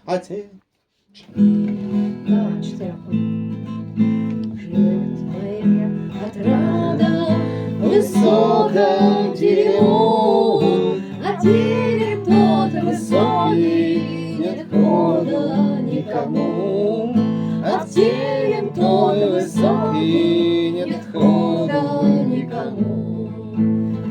отец. На четверку. Живет моя отрада в высоком дереву, а дерев тот высокий, нет хода никому. А в терем тот высокий, нет хода никому.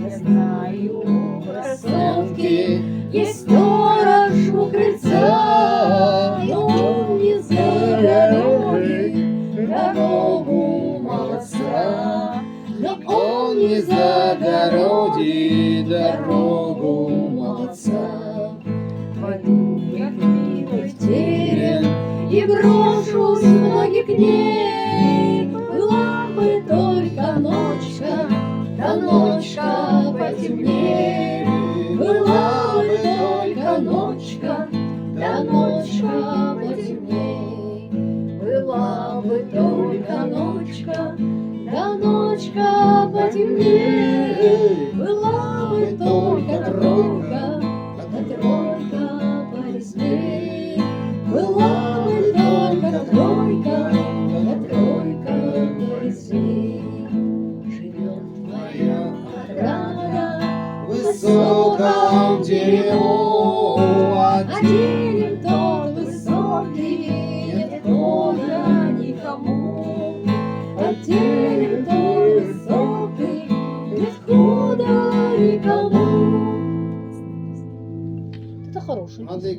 Я знаю, красотки, есть сторож у крыльца, но он не за дороги, дорогу молодца. Но он не за дороги, дорогу молодца. Пойду я к милой в терем и брошусь в ноги к ней. Была бы только ночка, да ночка потемней. Была бы только ночка, да ночка потемней. Была бы только ночка, да ночка потемней. Была бы только тройка, да тройка повеселей. Была бы только тройка, да тройка повеселей. Живет моя отрада В высоком дереву, а дерев тот высокий, нет хода никому. А дерев тот высокий, нет хода никому. Это хороший. надо играть.